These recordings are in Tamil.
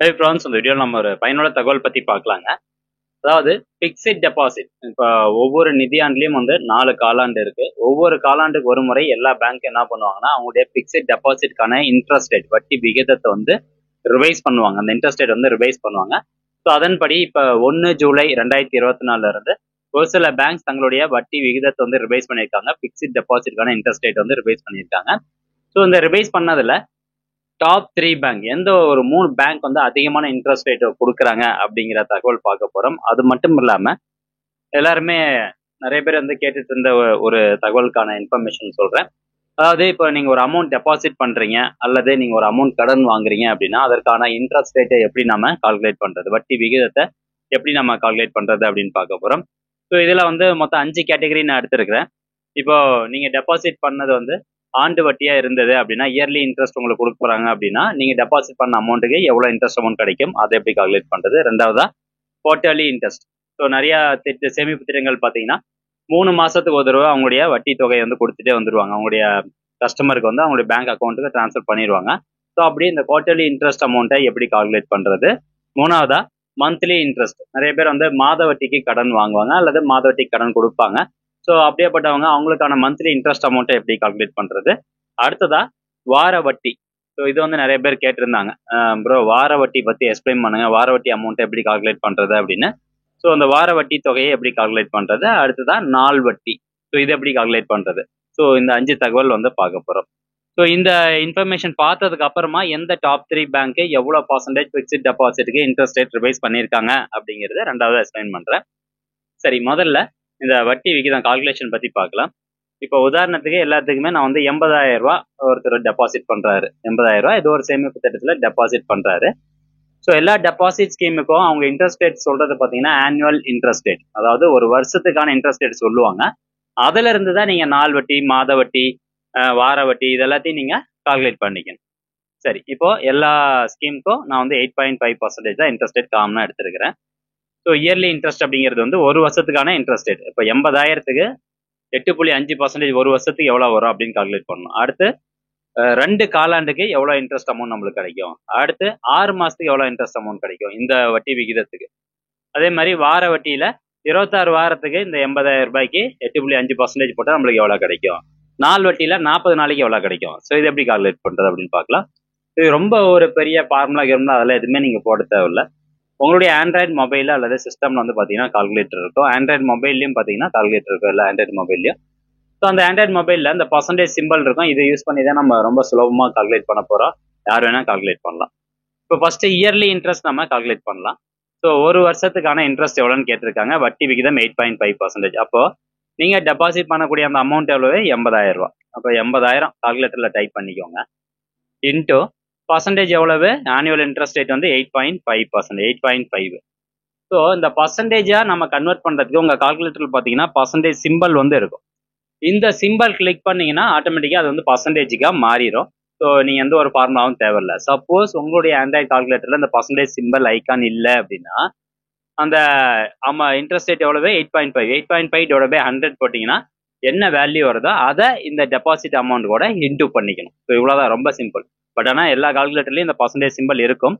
ஹே ஃப்ரெண்ட்ஸ், இந்த வீடியோவில் நம்ம ஒரு பயனுள்ள தகவல் பற்றி பார்க்கலாங்க. அதாவது ஃபிக்ஸட் டெபாசிட். இப்போ ஒவ்வொரு நிதியாண்டுலேயும் வந்து 4 காலாண்டு இருக்கு. ஒவ்வொரு காலாண்டுக்கு ஒரு முறை எல்லா பேங்க் என்ன பண்ணுவாங்கன்னா, அவங்களுடைய ஃபிக்ஸட் டெபாசிட்கான இன்ட்ரெஸ்ட் ரேட் வட்டி விகிதத்தை வந்து ரிவைஸ் பண்ணுவாங்க. அந்த இன்ட்ரெஸ்ட் ரேட் வந்து ரிவைஸ் பண்ணுவாங்க. ஸோ அதன்படி இப்போ 1 ஜூலை 2024 இருந்து ஒரு சில பேங்க்ஸ் தங்களுடைய வட்டி விகிதத்தை வந்து ரிவைஸ் பண்ணியிருக்காங்க. ஃபிக்ஸட் டெபாசிட்கான இன்ட்ரெஸ்ட் ரேட் வந்து ரிவைஸ் பண்ணியிருக்காங்க. ஸோ இந்த ரிவைஸ் பண்ணதில் டாப் 3 பேங்க் எந்த ஒரு 3 பேங்க் வந்து அதிகமான இன்ட்ரெஸ்ட் ரேட் கொடுக்குறாங்க அப்படிங்கிற தகவல் பார்க்க போறோம். அது மட்டும் இல்லாம எல்லாருமே நிறைய பேர் வந்து கேட்டுட்டு இருந்த ஒரு தகவலுக்கான இன்ஃபர்மேஷன் சொல்றேன். அதாவது இப்போ நீங்க ஒரு அமௌண்ட் டெபாசிட் பண்றீங்க அல்லது நீங்க ஒரு அமௌண்ட் கடன் வாங்குறீங்க அப்படின்னா அதற்கான இன்ட்ரெஸ்ட் ரேட்டை எப்படி நம்ம கால்குலேட் பண்றது, வட்டி விகிதத்தை எப்படி நம்ம கால்குலேட் பண்றது அப்படின்னு பார்க்க போறோம். ஸோ இதுல வந்து மொத்தம் 5 கேட்டகரி நான் எடுத்திருக்கிறேன். இப்போ நீங்க டெபாசிட் பண்ணது வந்து ஆண்டு வட்டியா இருந்தது அப்படின்னா, இயர்லி இன்ட்ரெஸ்ட் உங்களுக்கு கொடுக்க போறாங்க அப்படின்னா, நீங்க டெபாசிட் பண்ண அமௌண்ட்டுக்கு எவ்வளவு இன்ட்ரெஸ்ட் அமௌண்ட் கிடைக்கும், அதை எப்படி கால்குலேட் பண்றது. ரெண்டாவதா குவார்டர்லி இன்ட்ரெஸ்ட். ஸோ நிறைய சேமிப்பு திட்டங்கள் பார்த்தீங்கன்னா 3 மாசத்துக்கு ஒரு தடவை அவங்களுடைய வட்டி தொகையை வந்து கொடுத்துட்டே வந்துருவாங்க. அவங்களுடைய கஸ்டமருக்கு வந்து அவங்களுடைய பேங்க் அக்கௌண்ட்டுக்கு ட்ரான்ஸ்ஃபர் பண்ணிடுவாங்க. ஸோ அப்படியே இந்த குவார்டர்லி இன்ட்ரெஸ்ட் அமௌண்ட்டை எப்படி கால்குலேட் பண்றது. மூணாவதா மந்த்லி இன்ட்ரெஸ்ட். நிறைய பேர் வந்து மாத வட்டிக்கு கடன் வாங்குவாங்க அல்லது மாத வட்டிக்கு கடன் கொடுப்பாங்க. ஸோ அப்படியேப்பட்டவங்க அவங்களுக்கான மந்த்லி இன்ட்ரெஸ்ட் அமௌண்ட்டை எப்படி கால்குலேட் பண்றது. அடுத்ததா வார வட்டி. ஸோ இது வந்து நிறைய பேர் கேட்டிருந்தாங்க, ப்ரோ வார வட்டி பற்றி எக்ஸ்பிளைன் பண்ணுங்க, வார வட்டி அமௌண்ட்டை எப்படி கால்குலேட் பண்றது அப்படின்னு. ஸோ அந்த வார வட்டி தொகையை எப்படி கால்குலேட் பண்றது. அடுத்ததான் நாள் வட்டி. ஸோ இது எப்படி கால்குலேட் பண்றது. ஸோ இந்த 5 தகவல் வந்து பார்க்க போறோம். ஸோ இந்த இன்ஃபர்மேஷன் பார்த்ததுக்கு அப்புறமா எந்த டாப் 3 பேங்க் எவ்வளோ பர்சன்டேஜ் ஃபிக்ஸ்ட் டெபாசிட்டுக்கு இன்ட்ரெஸ்ட் ரேட் ரிவைஸ் பண்ணியிருக்காங்க அப்படிங்கிறத ரெண்டாவது எக்ஸ்பிளைன் பண்றேன். சரி, முதல்ல இந்த வட்டி விகிதம் கால்குலேஷன் பத்தி பார்க்கலாம். இப்போ உதாரணத்துக்கு எல்லாத்துக்குமே நான் வந்து 80,000 ரூபாய் ஒருத்தர் டெபாசிட் பண்றாரு. 80,000 ரூபாய் ஏதோ ஒரு சேமிப்பு திட்டத்தில் டெபாசிட் பண்றாரு. ஸோ எல்லா டெபாசிட் ஸ்கீமுக்கும் அவங்க இன்ட்ரெஸ்ட் ரேட் சொல்றது பார்த்தீங்கன்னா ஆனுவல் இன்ட்ரெஸ்ட் ரேட், அதாவது ஒரு வருஷத்துக்கான இன்ட்ரெஸ்ட் ரேட் சொல்லுவாங்க. அதுல இருந்து தான் நீங்க நாள் வட்டி, மாத வட்டி, வார வட்டி இது எல்லாத்தையும் நீங்க கால்குலேட் பண்ணிக்கணும். சரி, இப்போ எல்லா ஸ்கீமுக்கும் நான் வந்து 8.5% தான் இன்ட்ரெஸ்ட் ரேட் காமனாக எடுத்திருக்கிறேன். ஸோ இயர்லி இன்ட்ரெஸ்ட் அப்படிங்கிறது வந்து ஒரு வருஷத்துக்கான இன்ட்ரெஸ்ட் ரேட். இப்போ 80,000க்கு 8.5% ஒரு வருஷத்துக்கு எவ்வளோ வரும் அப்படின்னு கால்குலேட் பண்ணணும். அடுத்து 2 காலாண்டுக்கு எவ்வளோ இன்ட்ரெஸ்ட் அமௌண்ட் நம்மளுக்கு கிடைக்கும். அடுத்து 6 மாசத்துக்கு எவ்வளோ இன்ட்ரெஸ்ட் அமௌண்ட் கிடைக்கும் இந்த வட்டி விகிதத்துக்கு. அதே மாதிரி வார வட்டியில 26 வாரத்துக்கு இந்த 80,000 ரூபாய்க்கு 8.5% போட்டால் நம்மளுக்கு எவ்வளோ கிடைக்கும். நாள் வட்டியில 40 நாளைக்கு எவ்வளோ கிடைக்கும். ஸோ இது எப்படி கால்குலேட் பண்றது அப்படின்னு பார்க்கலாம். இது ரொம்ப ஒரு பெரிய ஃபார்முலா இருந்தால் அதெல்லாம் எதுவுமே நீங்க போட தேவையில்லை. உங்களுடைய ஆண்ட்ராய்டு மொபைல் அல்லது சிஸ்டம்ல வந்து பார்த்தீங்கன்னா கால்குலேட்டர் இருக்கும். ஆண்ட்ராய்டு மொபைல்லையும் பார்த்தீங்கன்னா கால்குலேட்டர் இருக்கும், இல்லை ஆண்ட்ராய்டு மொபைல்லையும். ஸோ அந்த ஆண்ட்ராய்டு மொபைலில் இந்த பர்சன்டேஜ் சிம்பிள் இருக்கும். இதை யூஸ் பண்ணி தான் நம்ம ரொம்ப சுலபமாக கால்குலேட் பண்ண போகிறோம். யார் வேணால் கால்குலேட் பண்ணலாம். இப்போ ஃபர்ஸ்ட் இயர்லி இன்ட்ரெஸ்ட் நம்ம கால்குலேட் பண்ணலாம். ஸோ ஒரு வருஷத்துக்கான இன்ட்ரெஸ்ட் எவ்வளோன்னு கேட்டிருக்காங்க. வட்டி விகிதம் 8.5%. அப்போ நீங்கள் டெபாசிட் பண்ணக்கூடிய அந்த அமௌண்ட் எவ்வளவு, 80,000 ரூபா. அப்போ 80,000 கால்குலேட்டரில் டைப் பண்ணிக்கோங்க. இன்டூ பர்சன்டேஜ் எவ்வளவு, ஆனுவல் இன்ட்ரெஸ்ட் ரேட் வந்து 8.5%, 8.5. ஸோ இந்த பர்சன்டேஜா நம்ம கன்வெர்ட் பண்றதுக்கு உங்க கால்குலேட்டர் பார்த்தீங்கன்னா பர்சன்டேஜ் சிம்பிள் வந்து இருக்கும். இந்த சிம்பிள் கிளிக் பண்ணீங்கன்னா ஆட்டோமேட்டிக்கா அது வந்து பர்சன்டேஜுக்கா மாறிடும். ஸோ நீங்க எந்த ஒரு ஃபார்முலாவும் தேவையில்லை. சப்போஸ் உங்களுடைய ஆண்ட்ராய்டு கால்குலேட்டர்ல இந்த பர்சன்டேஜ் சிம்பிள் ஐக்கான் இல்லை அப்படின்னா அந்த இன்ட்ரெஸ்ட் ரேட் எவ்வளவு, 8.5. 8.5 டிவைட் பை 100 போட்டீங்கன்னா என்ன வேல்யூ வருதோ அதை இந்த டெபாசிட் அமௌண்ட் கூட இன்டூ பண்ணிக்கணும். ஸோ இவ்வளவுதான், ரொம்ப சிம்பிள். பட் ஆனால் எல்லா கால்குலேட்டர்லையும் இந்த பர்சன்டேஜ் சிம்பிள் இருக்கும்.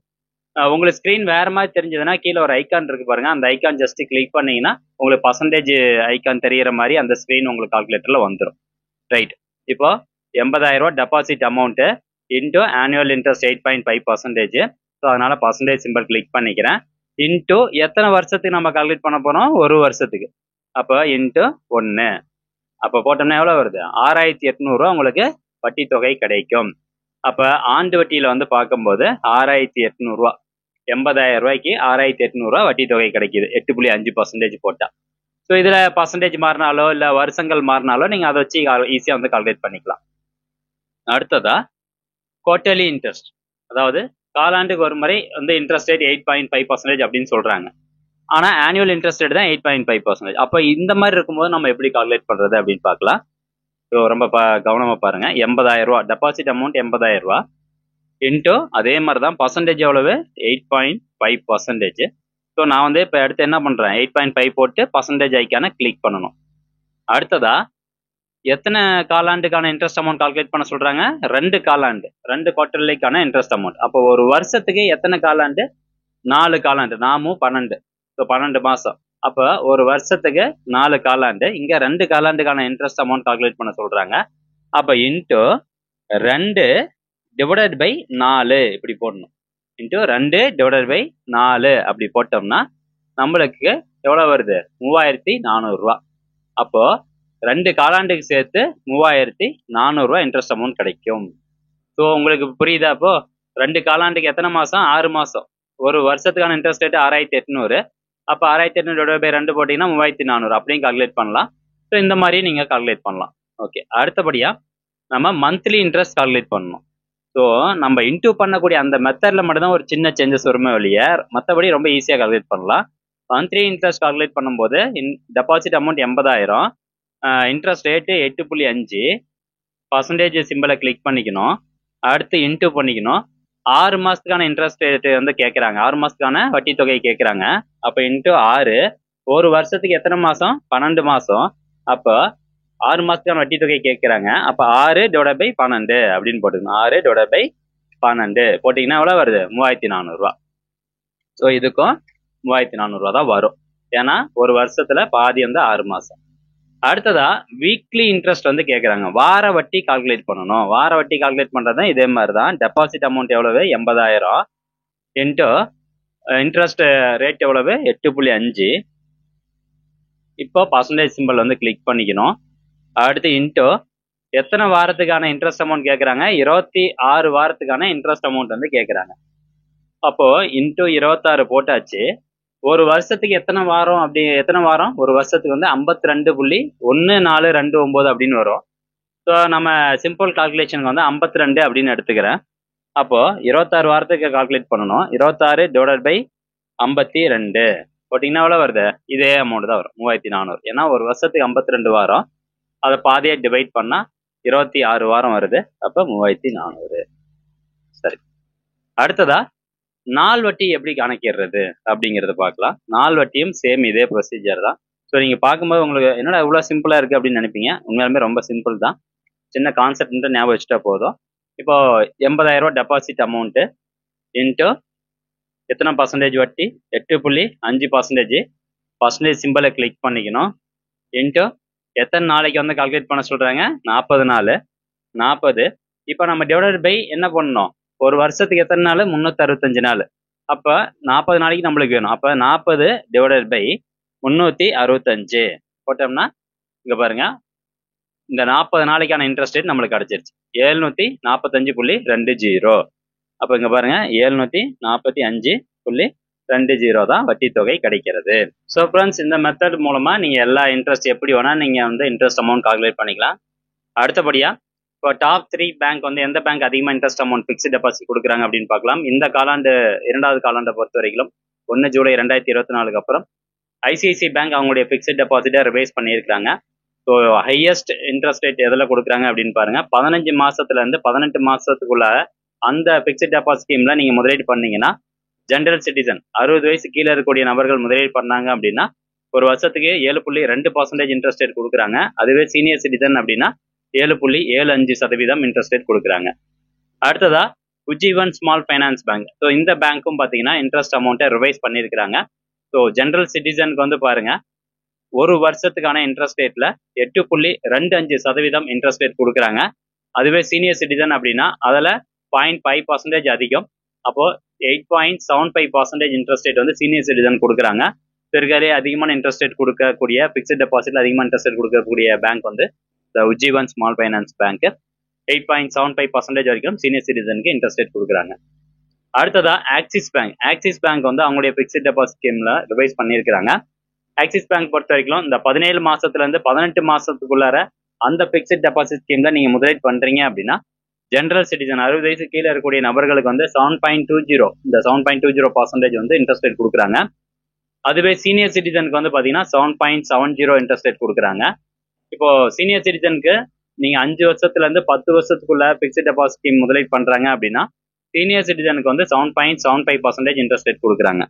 உங்களுக்கு ஸ்க்ரீன் வேற மாதிரி தெரிஞ்சதுன்னா கீழே ஒரு ஐக்கான் இருக்கு பாருங்க, அந்த ஐக்கான் ஜஸ்ட் கிளிக் பண்ணீங்கன்னா உங்களுக்கு பர்சன்டேஜ் ஐக்கான் தெரியிற மாதிரி அந்த ஸ்க்ரீன் உங்களுக்கு கால்குலேட்டர்ல வந்துடும். ரைட், இப்போ 80,000 ரூபாய் deposit amount into annual interest 8.5%. So அதனால பர்சன்டேஜ் சிம்பிள் கிளிக் பண்ணிக்கிறேன். இன்டூ எத்தனை வருஷத்துக்கு நம்ம கால்குலேட் பண்ண போறோம், ஒரு வருஷத்துக்கு. அப்போ இன்டூ 1. அப்போ போட்டோம்னா எவ்வளோ வருது, 6,800 ரூபா உங்களுக்கு வட்டி தொகை கிடைக்கும். அப்போ ஆண்டு வட்டியில் வந்து பார்க்கும்போது 6,800 ரூபா, 80,000 ரூபாய்க்கு 6,800 ரூபா வட்டி தொகை கிடைக்குது 8.5% போட்டா. ஸோ இதில் பர்சன்டேஜ் மாறினாலோ இல்லை வருஷங்கள் மாறினாலோ நீங்கள் அதை வச்சு ஈஸியாக வந்து கால்குலேட் பண்ணிக்கலாம். அடுத்ததா குவார்டர்லி இன்ட்ரெஸ்ட், அதாவது காலாண்டுக்கு ஒரு முறை வந்து இன்ட்ரெஸ்ட் ரேட் 8.5% அப்படின்னு சொல்றாங்க. ஆனால் ஆனுவல் இன்ட்ரெஸ்ட் ரேட் தான் 8.5%. அப்போ இந்த மாதிரி இருக்கும்போது நம்ம எப்படி கால்குலேட் பண்றது அப்படின்னு பார்க்கலாம். ஸோ ரொம்ப கவனமாக பாருங்க. 80,000 ரூபா டெபாசிட் அமௌண்ட் 80,000 ரூபா இன்டூ அதே மாதிரி தான் பர்சன்டேஜ் எவ்வளவு, 8.5%. ஸோ நான் வந்து இப்போ அடுத்து என்ன பண்றேன், 8.5 போட்டு பர்சன்டேஜ் ஐக்கான கிளிக் பண்ணணும். அடுத்ததா எத்தனை காலாண்டுக்கான இன்ட்ரெஸ்ட் அமௌண்ட் கால்குலேட் பண்ண சொல்றாங்க? 2 காலாண்டு, 2 குவார்டர்லிக்கான இன்ட்ரெஸ்ட் அமௌண்ட். அப்போ ஒரு வருஷத்துக்கு எத்தனை காலாண்டு? 4 காலாண்டு. நாமும் 12, ஸோ 12 மாசம். அப்போ ஒரு வருஷத்துக்கு 4 காலாண்டு, இங்க 2 காலாண்டுக்கான இன்ட்ரெஸ்ட் அமௌண்ட் கால்குலேட் பண்ண சொல்றாங்க. அப்போ இன்ட்டு 2 டிவைடட் பை 4 இப்படி போடணும். இன்ட்டு 2 டிவைடட் பை 4 அப்படி போட்டோம்னா நம்மளுக்கு எவ்வளோ வருது? 3400 ரூபா. அப்போ 2 காலாண்டுக்கு சேர்த்து 3400 ரூபா இன்ட்ரெஸ்ட் அமௌண்ட் கிடைக்கும். ஸோ உங்களுக்கு புரியுதா? அப்போ 2 காலாண்டுக்கு எத்தனை மாசம்? 6 மாசம். ஒரு வருஷத்துக்கான இன்ட்ரெஸ்ட் ரேட் 6800. அப்போ 6800 பை 2 போட்டீங்கன்னா 3400 அப்படியும் கால்குலேட் பண்ணலாம். ஸோ இந்த மாதிரி நீங்க கால்குலேட் பண்ணலாம். ஓகே, அடுத்தபடியா நம்ம மந்த்லி இன்ட்ரெஸ்ட் கால்குலேட் பண்ணணும். ஸோ நம்ம இன்டூ பண்ணக்கூடிய அந்த மெத்தட்ல மட்டும்தான் ஒரு சின்ன சேஞ்சஸ் வருமே வெளியே, மற்றபடி ரொம்ப ஈஸியாக கால்குலேட் பண்ணலாம். மந்த்லி இன்ட்ரெஸ்ட் கால்குலேட் பண்ணும்போது deposit amount 80,000, interest rate 8.5, percentage சிம்பிளை கிளிக் பண்ணிக்கணும். அடுத்து இன்டூ பண்ணிக்கணும். 6 மாசத்துக்கான இன்ட்ரெஸ்ட் ரேட்டு வந்து கேட்குறாங்க, 6 மாசத்துக்கான வட்டி தொகை கேட்குறாங்க. அப்போ இன்டூ 6, ஒரு வருஷத்துக்கு எத்தனை மாசம்? 12 மாசம். அப்போ 6 மாசத்துக்கான வட்டி தொகை கேட்குறாங்க. அப்போ 6 டிவைட் பை 12 அப்படின்னு போட்டுக்கணும். 6 டிவைட் பை 12 போட்டிங்கன்னா எவ்வளோ வருது? 3400 ரூபா. ஸோ இதுக்கும் 3400 ரூபா தான் வரும். ஏன்னா ஒரு வருஷத்துல பாதி வந்து 6 மாசம். அடுத்ததா வீக்லி இன்ட்ரெஸ்ட் வந்து கேட்குறாங்க. வார வட்டி கால்குலேட் பண்ணணும். வார வட்டி கால்குலேட் பண்ணுறது இதே மாதிரி தான். டெபாசிட் அமௌண்ட் எவ்வளவு? 80,000 இன்ட்டு இன்ட்ரெஸ்ட் ரேட் எவ்வளவு? 8.5. இப்போ பர்சன்டேஜ் சிம்பிள் வந்து கிளிக் பண்ணிக்கணும். அடுத்து இன்ட்டு எத்தனை வாரத்துக்கான இன்ட்ரெஸ்ட் அமௌண்ட் கேட்குறாங்க? 26 வாரத்துக்கான இன்ட்ரெஸ்ட் அமௌண்ட் வந்து கேட்குறாங்க. அப்போ இன்ட்டு 26 போட்டாச்சு. ஒரு வருஷத்துக்கு எத்தனை வாரம்? எத்தனை வாரம்? ஒரு வருஷத்துக்கு வந்து 52.1429 அப்படின்னு வரும். ஸோ நம்ம சிம்பிள் கால்குலேஷனுக்கு வந்து 52 அப்படின்னு எடுத்துக்கிறேன். அப்போ 26 வாரத்துக்கு கால்குலேட் பண்ணணும். 26 டிவைடட் பை 52 போட்டிங்கன்னா எவ்வளோ வருது? இதே அமௌண்ட் தான் வரும், 3400. ஏன்னா ஒரு வருஷத்துக்கு 52 வாரம், அதை பாதியாக டிவைட் பண்ணால் 26 வாரம் வருது. அப்போ 3400. சரி, அடுத்ததா நாள் வட்டி எப்படி கணக்கிடுறது அப்படிங்கிறத பார்க்கலாம். நாள் வட்டியும் சேம் இதே ப்ரொசீஜர் தான். ஸோ நீங்கள் பார்க்கும்போது உங்களுக்கு என்னடா இவ்வளோ சிம்பிளாக இருக்குது அப்படின்னு நினைப்பீங்க. உண்மையாலுமே ரொம்ப சிம்பிள் தான். சின்ன கான்செப்ட் மட்டும் ஞாபகம் வச்சுட்டா போதும். இப்போ 80,000 ரூபா டெபாசிட் அமௌண்ட்டு இன்ட்டு எத்தனை பர்சன்டேஜ் வட்டி? 8.5%. பர்சன்டேஜ் சிம்பிளை கிளிக் பண்ணிக்கணும். இன்ட்டு எத்தனை நாளைக்கு வந்து கால்குலேட் பண்ண சொல்கிறாங்க? 40 நாள். 40. இப்போ நம்ம டிவைடட் பை என்ன பண்ணணும்? ஒரு வருஷத்துக்கு எத்தனை நாள்? 365 நாள். அப்போ 40 நாளைக்கு நம்மளுக்கு வேணும். அப்போ 40 டிவைடட் பை 365 போட்டோம்னா இங்கே பாருங்க, இந்த 40 நாளைக்கான இன்ட்ரெஸ்ட் ரேட் நம்மளுக்கு கிடைச்சிருச்சு 745.20. அப்போ இங்கே பாருங்க 745.20 தான் வட்டி தொகை கிடைக்கிறது. ஸோ ஃப்ரெண்ட்ஸ், இந்த மெத்தட் மூலமாக நீங்கள் எல்லா இன்ட்ரெஸ்ட் எப்படி வேணால் நீங்கள் வந்து இன்ட்ரெஸ்ட் அமௌண்ட் கால்குலேட் பண்ணிக்கலாம். அடுத்தபடியாக இப்போ டாப் 3 பேங்க் வந்து எந்த பேங்க் அதிகமாக இன்ட்ரெஸ்ட் அமௌண்ட் ஃபிக்ஸ்ட் டெபாசிட் கொடுக்குறாங்க அப்படின்னு பார்க்கலாம். இந்த காலாண்டு 2வது காலாண்டை பொறுத்த வரைக்கும் 1 ஜூலை 2024 அப்புறம் ஐசிஐசிஐ பேங்க் அவங்களுடைய ஃபிக்ஸ்ட் டெபாசிட்டை ரிவைஸ் பண்ணியிருக்காங்க. ஸோ ஹையஸ்ட் இன்ட்ரெஸ்ட் ரேட் எதில் கொடுக்குறாங்க அப்படின்னு பாருங்க. 15 மாசத்துலேருந்து 18 மாசத்துக்குள்ள அந்த ஃபிக்ஸ்ட் டெபாசிட் ஸ்கீமில் நீங்கள் முதலீடு பண்ணீங்கன்னா, ஜென்ரல் சிட்டிசன் 60 வயசு கீழே இருக்கக்கூடிய நபர்கள் முதலீடு பண்ணாங்க அப்படின்னா ஒரு வருஷத்துக்கு 7.2% இன்ட்ரெஸ்ட் ரேட் கொடுக்குறாங்க. அதுவே சீனியர் சிட்டிசன் அப்படின்னா 7.75% இன்ட்ரெஸ்ட் ரேட் கொடுக்குறாங்க. அடுத்ததா Ujjivan small finance bank. So இந்த பேங்க்கும் பார்த்தீங்கன்னா இன்ட்ரெஸ்ட் அமௌண்ட்டை ரிவைஸ் பண்ணியிருக்கிறாங்க. ஸோ ஜென்ரல் சிட்டிசனுக்கு வந்து பாருங்க, ஒரு வருஷத்துக்கான இன்ட்ரெஸ்ட் ரேட்ல 8.25% இன்ட்ரெஸ்ட் ரேட் கொடுக்குறாங்க. அதுவே சீனியர் சிட்டிசன் அப்படின்னா அதில் 0.5% அதிகம். அப்போ 8.75% இன்ட்ரெஸ்ட் ரேட் வந்து சீனியர் சிட்டிசன் கொடுக்குறாங்க. இருக்கிறதே அதிகமான இன்ட்ரெஸ்ட் ரேட் கொடுக்கக்கூடிய ஃபிக்ஸ்ட் டெபாசிட்ல அதிகமான இன்ட்ரெஸ்ட் ரேட் கொடுக்கக்கூடிய பேங்க் வந்து உஜ்ஜீவன் ஸ்மால் ஃபைனான்ஸ் பேங்க். 8.75% வரைக்கும் சீனியர் சிட்டிசனுக்கு இன்ட்ரெஸ்ட் ரேட் கொடுக்குறாங்க. அடுத்ததா ஆக்சிஸ் பேங்க். ஆக்சிஸ் பேங்க் வந்து அவங்களுடைய ஃபிக்ஸ்ட் டெபாசிட் ஸ்கீம்ல ரிவைஸ் பண்ணியிருக்கிறாங்க. ஆக்சிஸ் பேங்க் பொறுத்த வரைக்கும் இந்த 17 மாசத்துல இருந்து 18 மாசத்துக்குள்ளார அந்த ஃபிக்ஸ்ட் டெபாசிட் ஸ்கீம்ல நீங்க முதலீடு பண்றீங்க அப்படின்னா, ஜென்ரல் சிட்டிசன் 60 வயசு கீழே இருக்கக்கூடிய நபர்களுக்கு வந்து 7.20 இந்த 7.20% வந்து இன்ட்ரெஸ்ட் ரேட் கொடுக்குறாங்க. அதுவே சீனியர் சிட்டிசனுக்கு வந்து பாத்தீங்கன்னா 7.70 இன்ட்ரெஸ்ட் ரேட் கொடுக்குறாங்க. இப்போ சீனியர் சிட்டிசனுக்கு நீங்க 5 வருஷத்துல இருந்து 10 வருஷத்துக்குள்ள ஃபிக்ஸ்ட் டெபாசிட் ஸ்கீம் முதலீடு பண்றாங்க அப்படின்னா, சீனியர் சிட்டிசனுக்கு வந்து 7.75% இன்ட்ரெஸ்ட் ரேட் கொடுக்குறாங்க.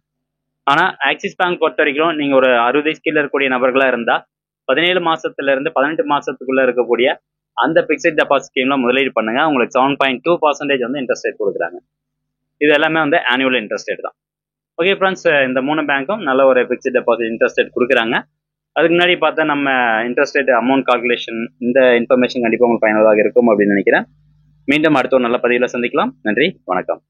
ஆனா ஆக்சிஸ் பேங்க் பொறுத்த வரைக்கும் நீங்க ஒரு 60 வயசு கீழே இருக்கக்கூடிய நபர்களா இருந்தா 17 மாசத்துல இருந்து 18 மாசத்துக்குள்ள இருக்கக்கூடிய அந்த பிக்சட் டெபாசிட் ஸ்கீம்ல முதலீடு பண்ணுங்க. உங்களுக்கு 7.2% வந்து இன்ட்ரெஸ்ட் ரேட் கொடுக்குறாங்க. இது எல்லாமே வந்து ஆனுவல் இன்ட்ரெஸ்ட் ரேட் தான். ஓகே ஃப்ரெண்ட்ஸ், இந்த 3 பேங்க்கும் நல்ல ஒரு பிக்சட் டெபாசிட் இன்ட்ரெஸ்ட் ரேட் கொடுக்குறாங்க. அதுக்கு முன்னாடி பார்த்தா நம்ம இன்ட்ரெஸ்ட் ரேட் அமௌண்ட் கால்குலேஷன் இந்த இன்ஃபர்மேஷன் கண்டிப்பாக உங்களுக்கு பயனுள்ளதாக இருக்கும் அப்படின்னு நினைக்கிறேன். மீண்டும் அடுத்த ஒரு நல்ல பதிவில் சந்திக்கலாம். நன்றி, வணக்கம்.